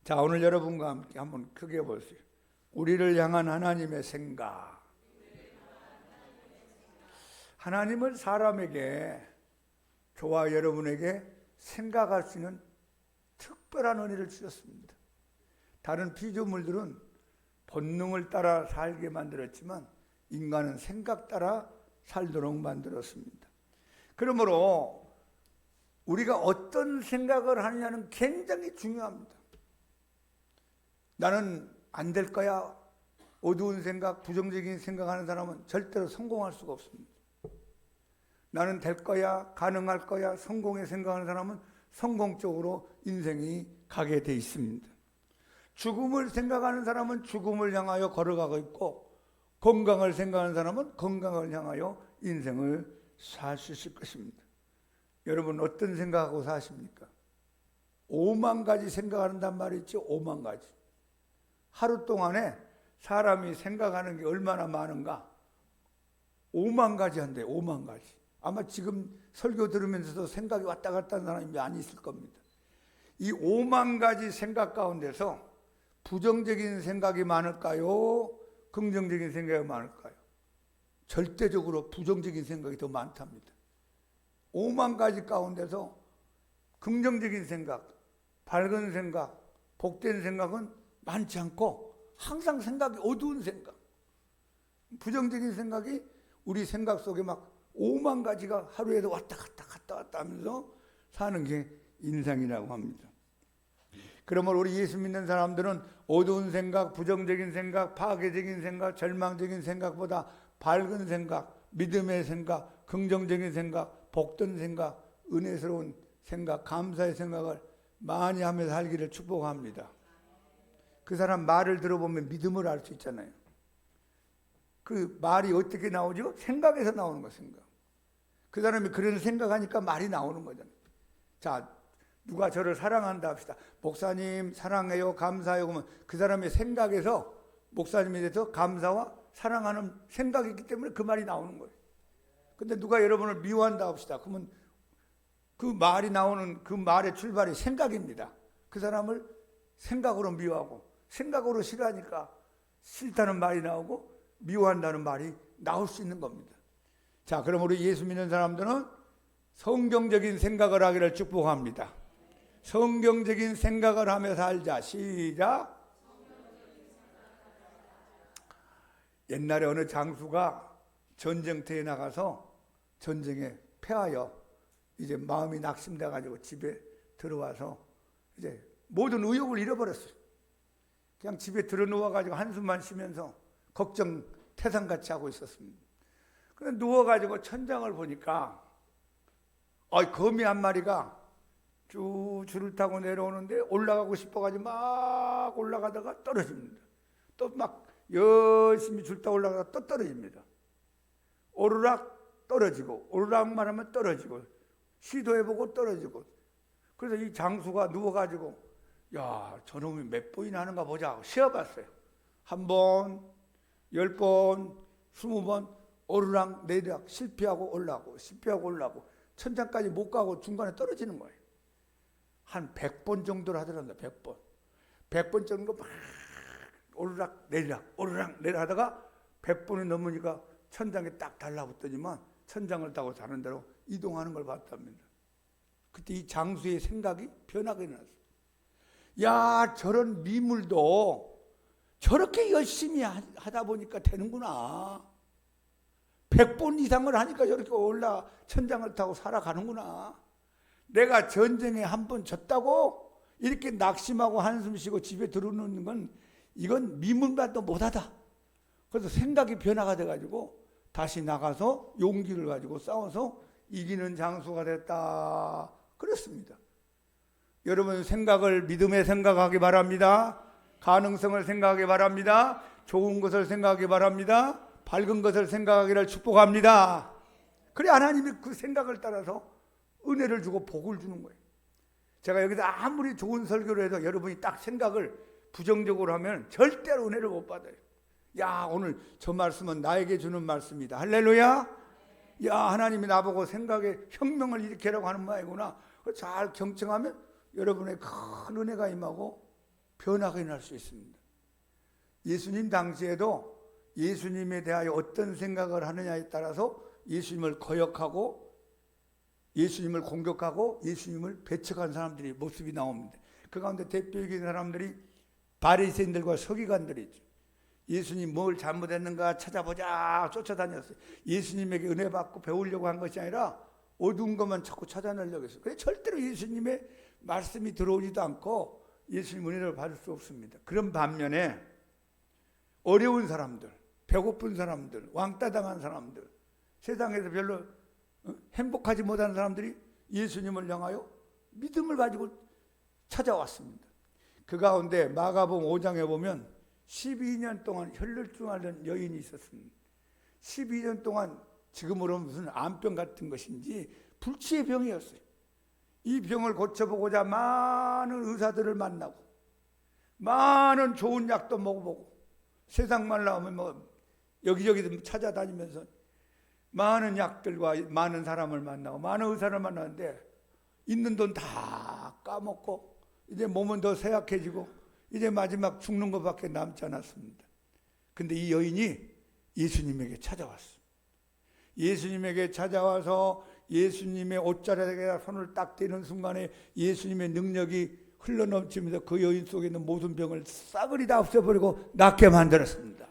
자, 오늘 여러분과 함께 한번 크게 보세요. 우리를 향한 하나님의 생각. 하나님은 사람에게, 저와 여러분에게 생각할 수 있는 특별한 은혜를 주셨습니다. 다른 피조물들은 본능을 따라 살게 만들었지만 인간은 생각 따라 살도록 만들었습니다. 그러므로 우리가 어떤 생각을 하느냐는 굉장히 중요합니다. 나는 안 될 거야, 어두운 생각, 부정적인 생각하는 사람은 절대로 성공할 수가 없습니다. 나는 될 거야, 가능할 거야, 성공의 생각하는 사람은 성공 쪽으로 인생이 가게 돼 있습니다. 죽음을 생각하는 사람은 죽음을 향하여 걸어가고 있고, 건강을 생각하는 사람은 건강을 향하여 인생을 살 수 있을 것입니다. 여러분 어떤 생각하고 사십니까? 5만 가지 생각한단 말이 있죠. 5만 가지. 하루 동안에 사람이 생각하는 게 얼마나 많은가? 5만 가지 한대요. 5만 가지. 아마 지금 설교 들으면서도 생각이 왔다 갔다 하는 사람이 많이 있을 겁니다. 이 5만 가지 생각 가운데서 부정적인 생각이 많을까요? 긍정적인 생각이 많을까요? 절대적으로 부정적인 생각이 더 많답니다. 5만 가지 가운데서 긍정적인 생각, 밝은 생각, 복된 생각은 많지 않고 항상 생각이 어두운 생각, 부정적인 생각이 우리 생각 속에 막 5만 가지가 하루에도 왔다 갔다 하면서 사는 게 인생이라고 합니다. 그러므로 우리 예수 믿는 사람들은 어두운 생각, 부정적인 생각, 파괴적인 생각, 절망적인 생각보다 밝은 생각, 믿음의 생각, 긍정적인 생각, 복된 생각, 은혜스러운 생각, 감사의 생각을 많이 하면서 살기를 축복합니다. 그 사람 말을 들어보면 믿음을 알 수 있잖아요. 그 말이 어떻게 나오죠? 생각에서 나오는 거, 생각. 그 사람이 그런 생각하니까 말이 나오는 거잖아요. 자, 누가 저를 사랑한다 합시다. 목사님 사랑해요, 감사해요. 그러면 그 사람의 생각에서 목사님에 대해서 감사와 사랑하는 생각이 있기 때문에 그 말이 나오는 거예요. 근데 누가 여러분을 미워한다 합시다. 그러면 그 말이 나오는 그 말의 출발이 생각입니다. 그 사람을 생각으로 미워하고 생각으로 싫어하니까 싫다는 말이 나오고 미워한다는 말이 나올 수 있는 겁니다. 자, 그럼 우리 예수 믿는 사람들은 성경적인 생각을 하기를 축복합니다. 성경적인 생각을 하며 살자. 시작. 옛날에 어느 장수가 전쟁터에 나가서 전쟁에 패하여 이제 마음이 낙심돼 가지고 집에 들어와서 이제 모든 의욕을 잃어버렸어요. 그냥 집에 들어누워 가지고 한숨만 쉬면서 걱정 태산같이 하고 있었습니다. 그런데 누워 가지고 천장을 보니까 거미 한 마리가 쭉 줄을 타고 내려오는데 올라가고 싶어가지고 막 올라가다가 떨어집니다. 또 막 열심히 줄 타고 올라가다가 또 떨어집니다. 오르락 떨어지고 오르락만 하면 떨어지고 시도해보고 떨어지고. 그래서 이 장수가 누워가지고 야, 저놈이 몇 번이나 하는가 보자 하고 쉬어봤어요. 1번, 10번, 20번 오르락 내리락 실패하고 올라가고 실패하고 올라가고 천장까지 못 가고 중간에 떨어지는 거예요. 한 100번 정도를 하더랍니다. 100번. 100번 정도 막 오르락 내리락 하다가 100번이 넘으니까 천장에 딱 달라붙더니만 천장을 타고 다른 데로 이동하는 걸 봤답니다. 그때 이 장수의 생각이 변하게 일어났어요. 야, 저런 미물도 저렇게 열심히 하다 보니까 되는구나. 100번 이상을 하니까 저렇게 올라 천장을 타고 살아가는구나. 내가 전쟁에 한 번 졌다고 이렇게 낙심하고 한숨 쉬고 집에 들어오는 건 이건 미물만도 못하다. 그래서 생각이 변화가 돼가지고 다시 나가서 용기를 가지고 싸워서 이기는 장수가 됐다. 그렇습니다. 여러분 생각을 믿음에 생각하기 바랍니다. 가능성을 생각하기 바랍니다. 좋은 것을 생각하기 바랍니다. 밝은 것을 생각하기를 축복합니다. 그래 하나님이 그 생각을 따라서 은혜를 주고 복을 주는 거예요. 제가 여기서 아무리 좋은 설교를 해도 여러분이 딱 생각을 부정적으로 하면 절대로 은혜를 못 받아요. 야, 오늘 저 말씀은 나에게 주는 말씀이다. 할렐루야. 야, 하나님이 나보고 생각에 혁명을 일으키라고 하는 말이구나. 잘 경청하면 여러분의 큰 은혜가 임하고 변화가 일어날 수 있습니다. 예수님 당시에도 예수님에 대하여 어떤 생각을 하느냐에 따라서 예수님을 거역하고 예수님을 공격하고 예수님을 배척한 사람들이 모습이 나옵니다. 그 가운데 대표적인 사람들이 바리새인들과 서기관들이죠. 예수님 뭘 잘못했는가 찾아보자 쫓아다녔어요. 예수님에게 은혜 받고 배우려고 한 것이 아니라 어두운 것만 자꾸 찾아내려고 했어요. 그래서 절대로 예수님의 말씀이 들어오지도 않고 예수님 은혜를 받을 수 없습니다. 그런 반면에 어려운 사람들, 배고픈 사람들, 왕따 당한 사람들, 세상에서 별로 행복하지 못한 사람들이 예수님을 향하여 믿음을 가지고 찾아왔습니다. 그 가운데 마가복음 5장에 보면 12년 동안 혈루증 앓는 여인이 있었습니다. 12년 동안 지금으로 무슨 암병 같은 것인지 불치의 병이었어요. 이 병을 고쳐보고자 많은 의사들을 만나고 많은 좋은 약도 먹어보고 세상만 나오면 뭐 여기저기 찾아다니면서 많은 약들과 많은 사람을 만나고 많은 의사를 만나는데 있는 돈 다 까먹고 이제 몸은 더 쇠약해지고 이제 마지막 죽는 것밖에 남지 않았습니다. 근데 이 여인이 예수님에게 찾아왔어. 예수님에게 찾아와서 예수님의 옷자락에 손을 딱 대는 순간에 예수님의 능력이 흘러넘치면서 그 여인 속에 있는 모든 병을 싸그리 다 없애버리고 낫게 만들었습니다.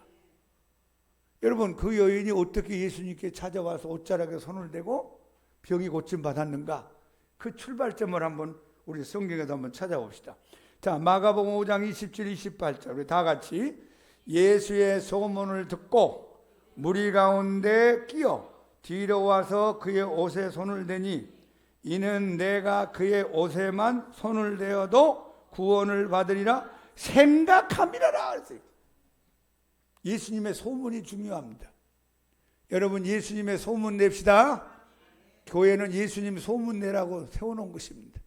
여러분, 그 여인이 어떻게 예수님께 찾아와서 옷자락에 손을 대고 병이 고침받았는가? 그 출발점을 한번 우리 성경에서 한번 찾아봅시다. 자, 마가복음 5장 27, 28절 우리 다 같이 예수의 소문을 듣고 무리 가운데 끼어 뒤로 와서 그의 옷에 손을 대니 이는 내가 그의 옷에만 손을 대어도 구원을 받으리라 생각함이라라. 예수님의 소문이 중요합니다. 여러분, 예수님의 소문 냅시다. 교회는 예수님 소문 내라고 세워놓은 것입니다.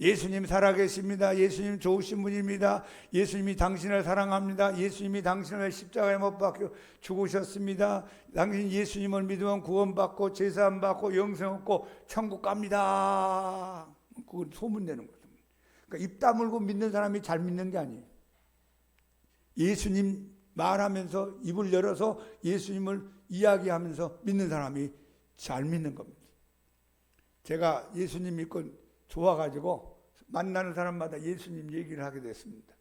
예수님 살아계십니다. 예수님 좋으신 분입니다. 예수님이 당신을 사랑합니다. 예수님이 당신을 십자가에 못 박혀 죽으셨습니다. 당신 예수님을 믿으면 구원받고 제사함 받고 영생 얻고 천국 갑니다. 그걸 소문내는 거죠. 그러니까 입 다물고 믿는 사람이 잘 믿는 게 아니에요. 예수님 말하면서 입을 열어서 예수님을 이야기하면서 믿는 사람이 잘 믿는 겁니다. 제가 예수님 믿고 좋아가지고 만나는 사람마다 예수님 얘기를 하게 됐습니다.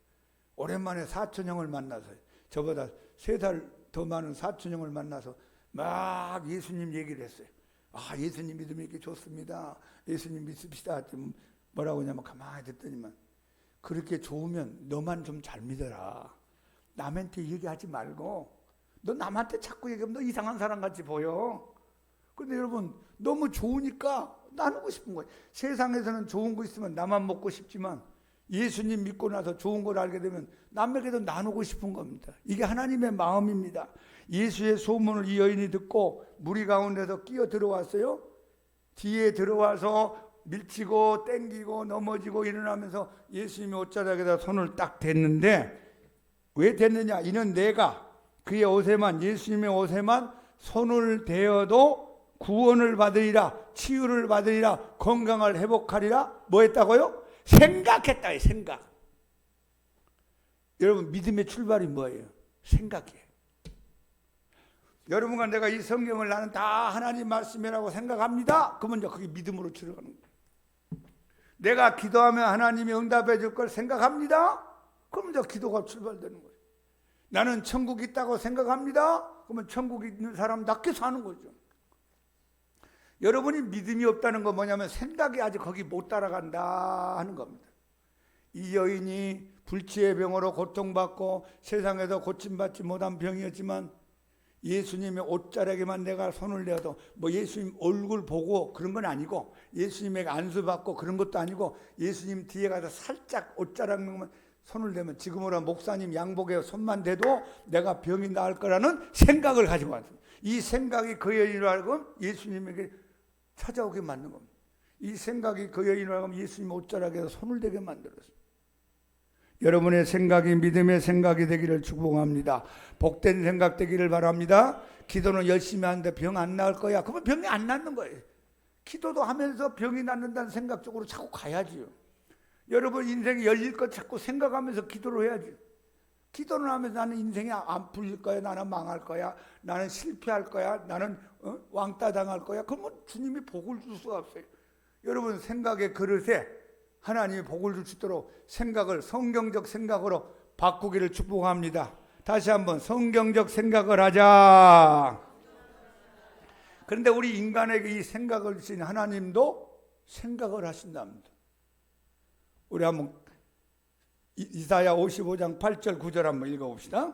오랜만에 사촌형을 만나서 저보다 3살 더 많은 사촌형을 만나서 막 예수님 얘기를 했어요. 아, 예수님 믿음이 이렇게 좋습니다. 예수님 믿읍시다. 뭐라고 하냐면 가만히 듣더니만 그렇게 좋으면 너만 좀 잘 믿어라. 남한테 얘기하지 말고 너 남한테 자꾸 얘기하면 너 이상한 사람 같이 보여. 근데 여러분 너무 좋으니까 나누고 싶은 거예요. 세상에서는 좋은 거 있으면 나만 먹고 싶지만 예수님 믿고 나서 좋은 걸 알게 되면 남에게도 나누고 싶은 겁니다. 이게 하나님의 마음입니다. 예수의 소문을 이 여인이 듣고 무리 가운데서 끼어 들어왔어요. 뒤에 들어와서 밀치고 땡기고 넘어지고 일어나면서 예수님의 옷자락에다 손을 딱 댔는데 왜 댔느냐? 이는 내가 그의 옷에만 예수님의 옷에만 손을 대어도 구원을 받으리라, 치유를 받으리라, 건강을 회복하리라. 뭐 했다고요? 생각했다. 생각. 여러분 믿음의 출발이 뭐예요? 생각이에요. 여러분과 내가 이 성경을 나는 다 하나님 말씀이라고 생각합니다. 그러면 이제 그게 믿음으로 들어가는 거예요. 내가 기도하면 하나님이 응답해 줄 걸 생각합니다. 그러면 이제 기도가 출발되는 거예요. 나는 천국이 있다고 생각합니다. 그러면 천국이 있는 사람답게 사는 거죠. 여러분이 믿음이 없다는 건 뭐냐면 생각이 아직 거기 못 따라간다 하는 겁니다. 이 여인이 불치의 병으로 고통받고 세상에서 고침받지 못한 병이었지만 예수님의 옷자락에만 내가 손을 대어도 뭐 예수님 얼굴 보고 그런 건 아니고 예수님에게 안수받고 그런 것도 아니고 예수님 뒤에 가서 살짝 옷자락만 손을 대면 지금으로 목사님 양복에 손만 대도 내가 병이 나을 거라는 생각을 가지고 왔습니다. 이 생각이 그 여인으로 하여금 예수님에게 찾아오게 만든 겁니다. 이 생각이 그 여인으로 하여금 예수님 옷자락에서 손을 대게 만들었습니다. 여러분의 생각이 믿음의 생각이 되기를 축복합니다. 복된 생각 되기를 바랍니다. 기도는 열심히 하는데 병 안 나을 거야. 그러면 병이 안 낫는 거예요. 기도도 하면서 병이 낫는다는 생각 쪽으로 자꾸 가야지요. 여러분 인생이 열릴 것 자꾸 생각하면서 기도를 해야지. 기도를 하면서 나는 인생이 안 풀릴 거야, 나는 망할 거야, 나는 실패할 거야, 나는 왕따 당할 거야. 그러면 주님이 복을 줄 수가 없어요. 여러분 생각의 그릇에 하나님이 복을 줄 수 있도록 생각을 성경적 생각으로 바꾸기를 축복합니다. 다시 한번 성경적 생각을 하자. 그런데 우리 인간에게 이 생각을 주신 하나님도 생각을 하신답니다. 우리 한번 이사야 55장 8절 9절 한번 읽어봅시다.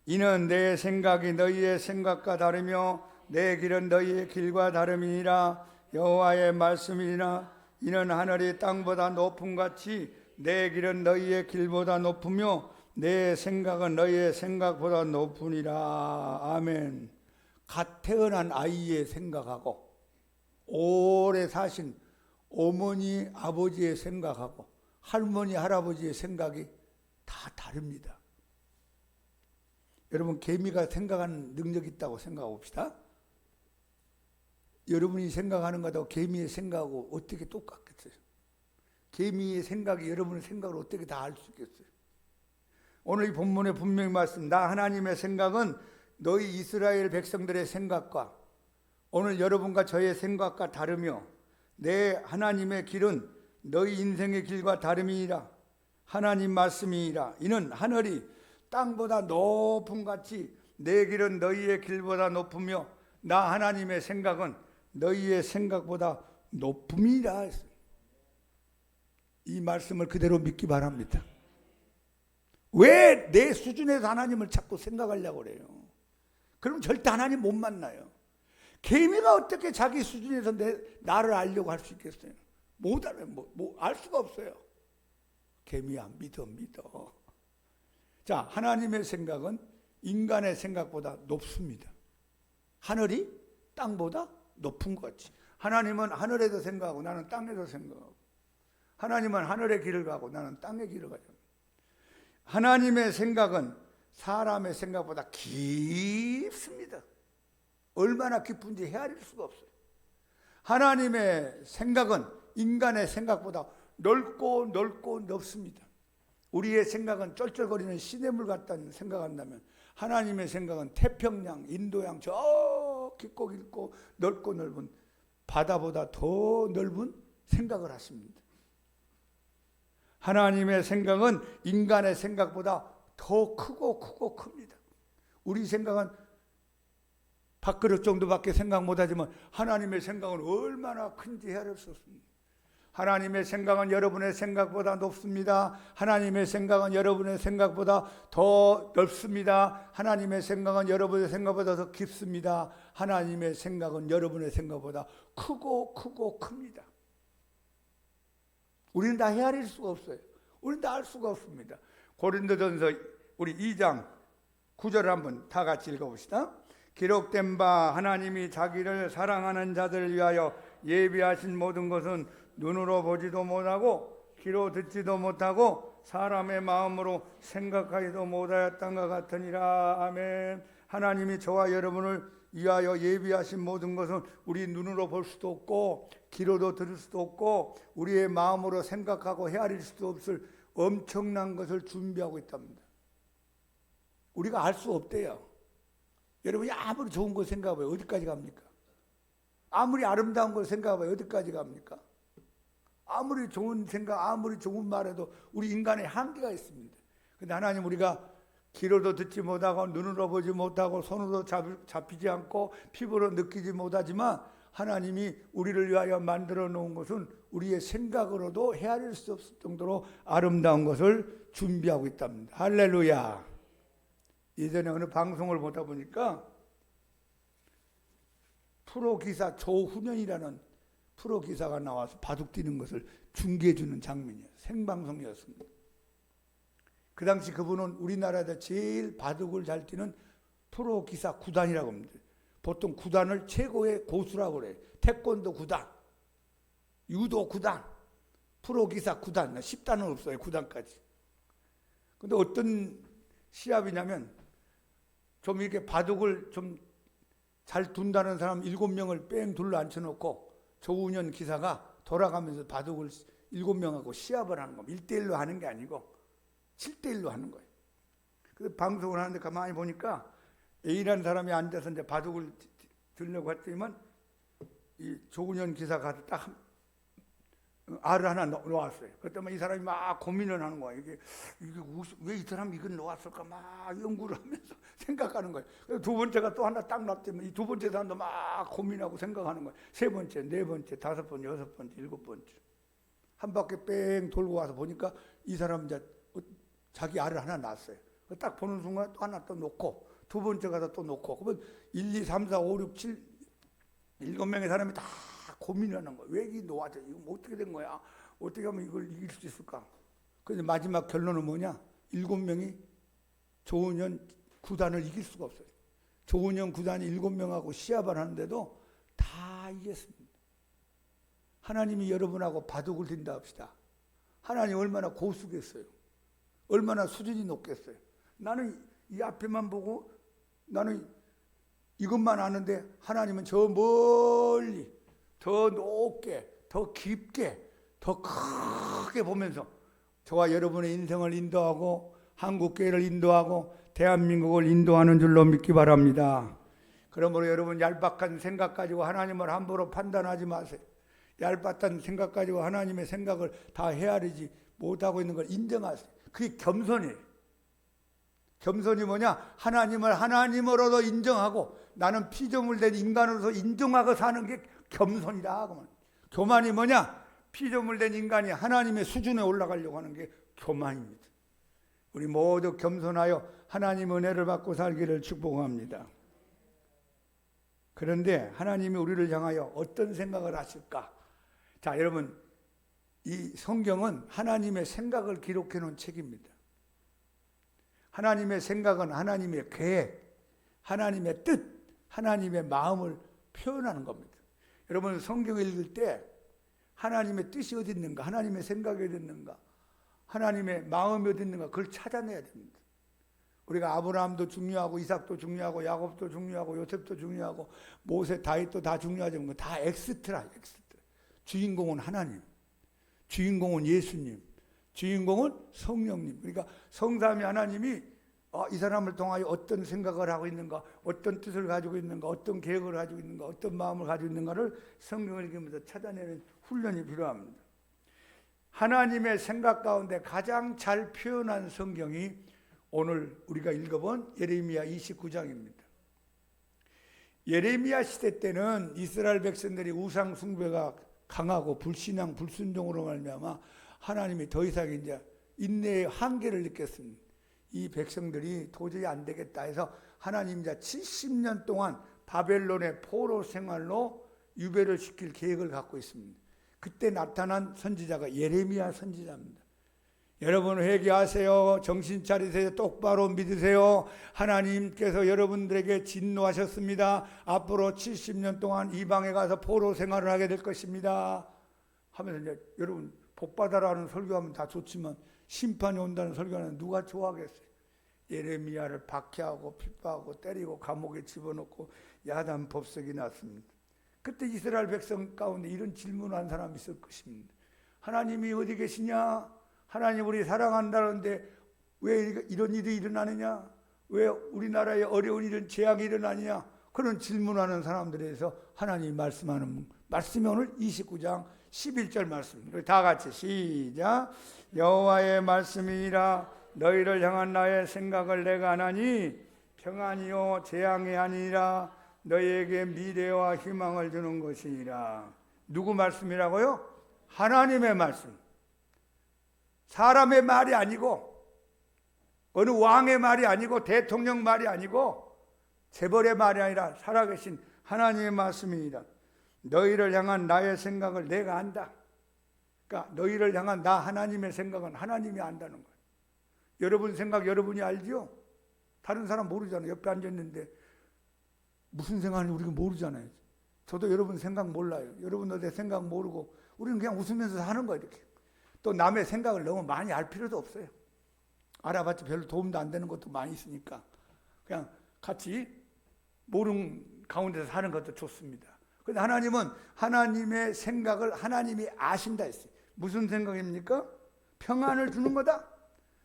이는 내 생각이 너희의 생각과 다르며 내 길은 너희의 길과 다름이니라. 여호와의 말씀이니라. 이는 하늘이 땅보다 높음같이 내 길은 너희의 길보다 높으며 내 생각은 너희의 생각보다 높으니라. 아멘. 갓 태어난 아이의 생각하고 오래 사신 어머니 아버지의 생각하고 할머니 할아버지의 생각이 다 다릅니다. 여러분 개미가 생각하는 능력이 있다고 생각해 봅시다. 여러분이 생각하는 것하고 개미의 생각하고 어떻게 똑같겠어요? 개미의 생각이 여러분의 생각을 어떻게 다 알 수 있겠어요? 오늘 이 본문에 분명히 말씀, 나 하나님의 생각은 너희 이스라엘 백성들의 생각과 오늘 여러분과 저의 생각과 다르며 내 하나님의 길은 너희 인생의 길과 다름이니라. 하나님 말씀이니라. 이는 하늘이 땅보다 높음같이 내 길은 너희의 길보다 높으며 나 하나님의 생각은 너희의 생각보다 높음이라. 이 말씀을 그대로 믿기 바랍니다. 왜 내 수준에서 하나님을 자꾸 생각하려고 그래요? 그럼 절대 하나님 못 만나요. 개미가 어떻게 자기 수준에서 나를 알려고 할 수 있겠어요? 못 알아요. 알 수가 없어요. 개미야, 믿어. 자, 하나님의 생각은 인간의 생각보다 높습니다. 하늘이 땅보다 높은 거지. 하나님은 하늘에서 생각하고 나는 땅에서 생각하고, 하나님은 하늘의 길을 가고 나는 땅의 길을 가요. 하나님의 생각은 사람의 생각보다 깊습니다. 얼마나 깊은지 헤아릴 수가 없어요. 하나님의 생각은 인간의 생각보다 넓고 넓습니다. 우리의 생각은 쩔쩔거리는 시냇물 같다는 생각한다면 하나님의 생각은 태평양, 인도양 저 깊고 넓고 넓은 바다보다 더 넓은 생각을 하십니다. 하나님의 생각은 인간의 생각보다 더 크고 큽니다. 우리 생각은 밥그릇 정도밖에 생각 못하지만 하나님의 생각은 얼마나 큰지 헤아릴 수 없습니다. 하나님의 생각은 여러분의 생각보다 높습니다. 하나님의 생각은 여러분의 생각보다 더 넓습니다. 하나님의 생각은 여러분의 생각보다 더 깊습니다. 하나님의 생각은 여러분의 생각보다 크고 큽니다. 우리는 다 헤아릴 수가 없어요. 우리는 다 알 수가 없습니다. 고린도전서 우리 2장 9절을 한번 다 같이 읽어봅시다. 기록된 바 하나님이 자기를 사랑하는 자들을 위하여 예비하신 모든 것은 눈으로 보지도 못하고 귀로 듣지도 못하고 사람의 마음으로 생각하지도 못하였던 것 같으니라. 아멘. 하나님이 저와 여러분을 위하여 예비하신 모든 것은 우리 눈으로 볼 수도 없고 귀로도 들을 수도 없고 우리의 마음으로 생각하고 헤아릴 수도 없을 엄청난 것을 준비하고 있답니다. 우리가 알 수 없대요. 여러분이 아무리 좋은 거 생각해봐요. 어디까지 갑니까? 아무리 아름다운 걸 생각해봐요. 어디까지 갑니까? 아무리 좋은 생각, 아무리 좋은 말해도 우리 인간의 한계가 있습니다. 근데 하나님 우리가 귀로도 듣지 못하고 눈으로 보지 못하고 손으로 잡히지 않고 피부로 느끼지 못하지만 하나님이 우리를 위하여 만들어 놓은 것은 우리의 생각으로도 헤아릴 수 없을 정도로 아름다운 것을 준비하고 있답니다. 할렐루야. 예전에 어느 방송을 보다 보니까 프로기사 조훈현이라는 프로기사가 나와서 바둑 뛰는 것을 중계해 주는 장면이에요. 생방송이었습니다. 그 당시 그분은 우리나라에서 제일 바둑을 잘 뛰는 프로기사 구단이라고 합니다. 보통 구단을 최고의 고수라고 그래요. 태권도 구단, 유도 구단, 프로기사 구단, 10단은 없어요. 구단까지. 근데 어떤 시합이냐면 좀 이렇게 바둑을 좀 잘 둔다는 사람 7명을 뺑 둘러 앉혀놓고 조훈현 기사가 돌아가면서 바둑을 7명하고 시합을 하는 겁니다. 1대1로 하는 게 아니고 7대1로 하는 거예요. 그래서 방송을 하는데 가만히 보니까 A라는 사람이 앉아서 이제 바둑을 들려고 했더니만 이 조은현 기사가 가서 딱 알을 하나 놓았어요. 그때만 이 사람이 막 고민을 하는 거야. 이게 왜 이 사람이 이걸 놓았을까 막 연구를 하면서 생각하는 거예요. 그래서 두 번째가 또 하나 딱 놨더니 이 두 번째 사람도 막 고민하고 생각하는 거예요. 세 번째, 네 번째, 다섯 번째, 여섯 번째, 일곱 번째. 한 바퀴 뺑 돌고 와서 보니까 이 사람 이제 자기 알을 하나 놨어요. 딱 보는 순간 또 하나 또 놓고 두 번째 가서 또 놓고 그러면 1, 2, 3, 4, 5, 6, 7, 7명의 사람이 다 고민하는 거야. 왜 이게 놓아져? 이거 뭐 어떻게 된 거야? 어떻게 하면 이걸 이길 수 있을까? 그래서 마지막 결론은 뭐냐? 7명이 조은현 구단을 이길 수가 없어요. 조은현 구단이 7명하고 시합을 하는데도 다 이겼습니다. 하나님이 여러분하고 바둑을 든다 합시다. 하나님 얼마나 고수겠어요? 얼마나 수준이 높겠어요? 나는 이 앞에만 보고 나는 이것만 아는데 하나님은 저 멀리 더 높게 더 깊게 더 크게 보면서 저와 여러분의 인생을 인도하고 한국교회를 인도하고 대한민국을 인도하는 줄로 믿기 바랍니다. 그러므로 여러분 얄팍한 생각 가지고 하나님을 함부로 판단하지 마세요. 얄팍한 생각 가지고 하나님의 생각을 다 헤아리지 못하고 있는 걸 인정하세요. 그게 겸손이에요. 겸손이 뭐냐? 하나님을 하나님으로도 인정하고 나는 피조물 된 인간으로서 인정하고 사는 게 겸손이다. 교만이 뭐냐? 피조물 된 인간이 하나님의 수준에 올라가려고 하는 게 교만입니다. 우리 모두 겸손하여 하나님 은혜를 받고 살기를 축복합니다. 그런데 하나님이 우리를 향하여 어떤 생각을 하실까? 자, 여러분, 이 성경은 하나님의 생각을 기록해 놓은 책입니다. 하나님의 생각은 하나님의 계획, 하나님의 뜻, 하나님의 마음을 표현하는 겁니다. 여러분 성경을 읽을 때 하나님의 뜻이 어디 있는가, 하나님의 생각이 어디 있는가, 하나님의 마음이 어디 있는가 그걸 찾아내야 됩니다. 우리가 아브라함도 중요하고 이삭도 중요하고 야곱도 중요하고 요셉도 중요하고 모세 다윗도 다 중요하지만 다 엑스트라. 주인공은 하나님, 주인공은 예수님, 주인공은 성령님. 그러니까 성삼위 하나님이 이 사람을 통하여 어떤 생각을 하고 있는가, 어떤 뜻을 가지고 있는가, 어떤 계획을 가지고 있는가, 어떤 마음을 가지고 있는가를 성경을 읽으면서 찾아내는 훈련이 필요합니다. 하나님의 생각 가운데 가장 잘 표현한 성경이 오늘 우리가 읽어본 예레미야 29장입니다. 예레미야 시대 때는 이스라엘 백성들이 우상 숭배가 강하고 불신앙, 불순종으로 말미암아 하나님이 더 이상 이제 인내의 한계를 느꼈습니다. 이 백성들이 도저히 안 되겠다 해서 하나님 이제 70년 동안 바벨론의 포로 생활로 유배를 시킬 계획을 갖고 있습니다. 그때 나타난 선지자가 예레미야 선지자입니다. 여러분 회개하세요. 정신 차리세요. 똑바로 믿으세요. 하나님께서 여러분들에게 진노하셨습니다. 앞으로 70년 동안 이방에 가서 포로 생활을 하게 될 것입니다. 하면서 이제 여러분 복받아라는 설교하면 다 좋지만 심판이 온다는 설교는 누가 좋아하겠어요? 예레미야를 박해하고 핍박하고 때리고 감옥에 집어넣고 야단 법석이 났습니다. 그때 이스라엘 백성 가운데 이런 질문한 사람이 있을 것입니다. 하나님이 어디 계시냐? 하나님 우리 사랑한다는데 왜 이런 일이 일어나느냐? 왜 우리나라에 어려운 이런 재앙이 일어나느냐? 그런 질문하는 사람들에 대해서 하나님이 말씀하는 말씀이 오늘 29장 11절 말씀. 다 같이 시작. 여호와의 말씀이라 너희를 향한 나의 생각을 내가 아나니 평안이요 재앙이 아니라 너희에게 미래와 희망을 주는 것이니라. 누구 말씀이라고요? 하나님의 말씀. 사람의 말이 아니고 어느 왕의 말이 아니고 대통령 말이 아니고 재벌의 말이 아니라 살아계신 하나님의 말씀이니라. 너희를 향한 나의 생각을 내가 안다. 그러니까 너희를 향한 나 하나님의 생각은 하나님이 안다는 거예요. 여러분 생각 여러분이 알죠? 다른 사람 모르잖아요. 옆에 앉았는데 무슨 생각인지 우리가 모르잖아요. 저도 여러분 생각 몰라요. 여러분도 내 생각 모르고 우리는 그냥 웃으면서 사는 거예요. 이렇게. 또 남의 생각을 너무 많이 알 필요도 없어요. 알아봤자 별로 도움도 안 되는 것도 많이 있으니까 그냥 같이 모르는 가운데서 사는 것도 좋습니다. 그런데 하나님은 하나님의 생각을 하나님이 아신다 했어요. 무슨 생각입니까? 평안을 주는 거다.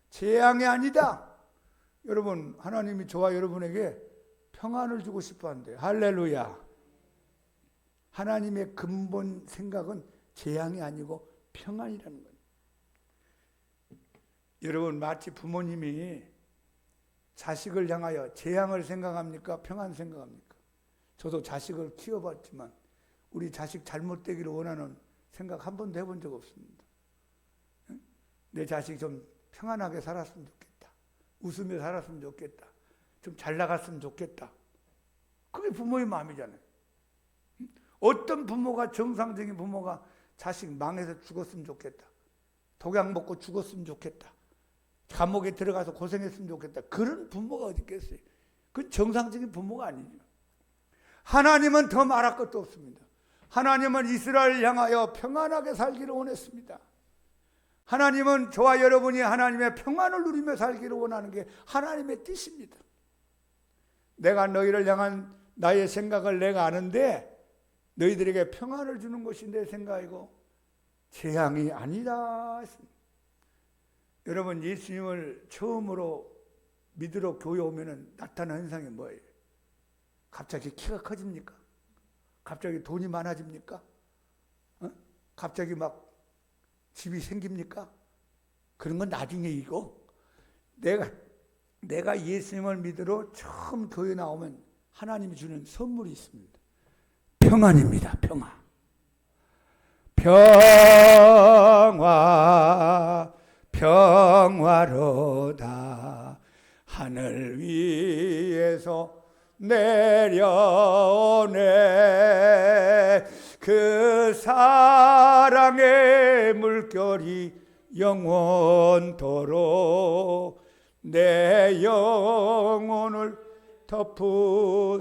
재앙이 아니다. 여러분, 하나님이 저와 여러분에게 평안을 주고 싶어 한대요. 할렐루야. 하나님의 근본 생각은 재앙이 아니고 평안이라는 거예요. 여러분, 마치 부모님이 자식을 향하여 재앙을 생각합니까? 평안 생각합니까? 저도 자식을 키워봤지만 우리 자식 잘못되기를 원하는 생각 한 번도 해본 적 없습니다. 내 자식이 좀 평안하게 살았으면 좋겠다. 웃으며 살았으면 좋겠다. 좀 잘 나갔으면 좋겠다. 그게 부모의 마음이잖아요. 어떤 부모가, 정상적인 부모가 자식 망해서 죽었으면 좋겠다. 독약 먹고 죽었으면 좋겠다. 감옥에 들어가서 고생했으면 좋겠다. 그런 부모가 어디 있겠어요? 그건 정상적인 부모가 아니죠. 하나님은 더 말할 것도 없습니다. 하나님은 이스라엘을 향하여 평안하게 살기를 원했습니다. 하나님은 저와 여러분이 하나님의 평안을 누리며 살기를 원하는 게 하나님의 뜻입니다. 내가 너희를 향한 나의 생각을 내가 아는데 너희들에게 평안을 주는 것이 내 생각이고 재앙이 아니다. 여러분, 예수님을 처음으로 믿으러 교회 오면 나타나는 현상이 뭐예요? 갑자기 키가 커집니까? 갑자기 돈이 많아집니까? 갑자기 막 집이 생깁니까? 그런 건 나중에 이고, 내가 예수님을 믿으러 처음 교회 나오면 하나님이 주는 선물이 있습니다. 평안입니다. 평안. 평화로다. 하늘 위에서 내려오네. 그 사랑의 물결이 영원토록 내 영혼을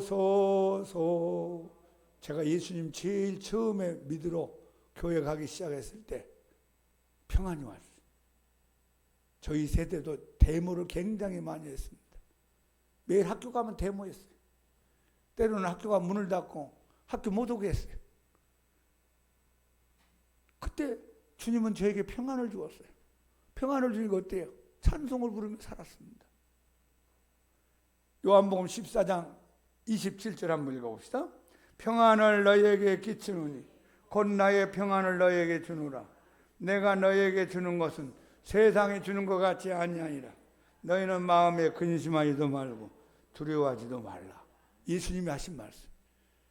덮으소서. 제가 예수님 제일 처음에 믿으러 교회 가기 시작했을 때 평안이 왔어요. 저희 세대도 데모를 굉장히 많이 했습니다. 매일 학교 가면 데모했어요. 때로는 학교가 문을 닫고 학교 못 오게 했어요. 그때 주님은 저에게 평안을 주었어요. 평안을 주니까 어때요? 찬송을 부르며 살았습니다. 요한복음 14장 27절 한번 읽어봅시다. 평안을 너희에게 끼치노니 곧 나의 평안을 너희에게 주노라. 내가 너희에게 주는 것은 세상이 주는 것 같지 아니하니라. 너희는 마음에 근심하지도 말고 두려워하지도 말라. 예수님이 하신 말씀.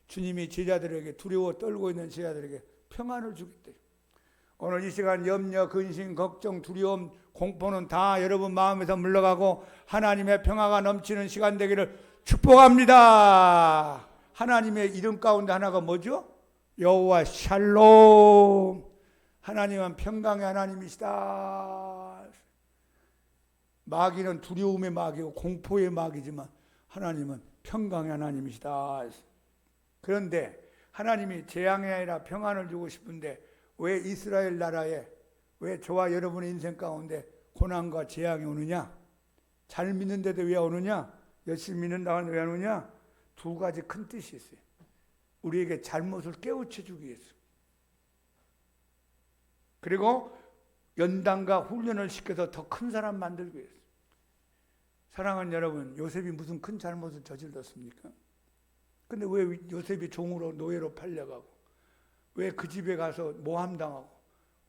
주님이 제자들에게, 두려워 떨고 있는 제자들에게 평안을 주겠대요. 오늘 이 시간 염려, 근심, 걱정, 두려움, 공포는 다 여러분 마음에서 물러가고 하나님의 평화가 넘치는 시간 되기를 축복합니다. 하나님의 이름 가운데 하나가 뭐죠? 여호와 샬롬. 하나님은 평강의 하나님이시다. 마귀는 두려움의 마귀고 공포의 마귀지만 하나님은 평강의 하나님이시다. 그런데 하나님이 재앙이 아니라 평안을 주고 싶은데 왜 이스라엘 나라에, 왜 저와 여러분의 인생 가운데 고난과 재앙이 오느냐? 잘 믿는데도 왜 오느냐? 열심히 믿는다고 왜 오느냐? 두 가지 큰 뜻이 있어요. 우리에게 잘못을 깨우쳐 주기 위해서. 그리고 연단과 훈련을 시켜서 더 큰 사람 만들기 위해서. 사랑하는 여러분, 요셉이 무슨 큰 잘못을 저질렀습니까? 근데 왜 요셉이 종으로, 노예로 팔려가고, 왜 그 집에 가서 모함당하고,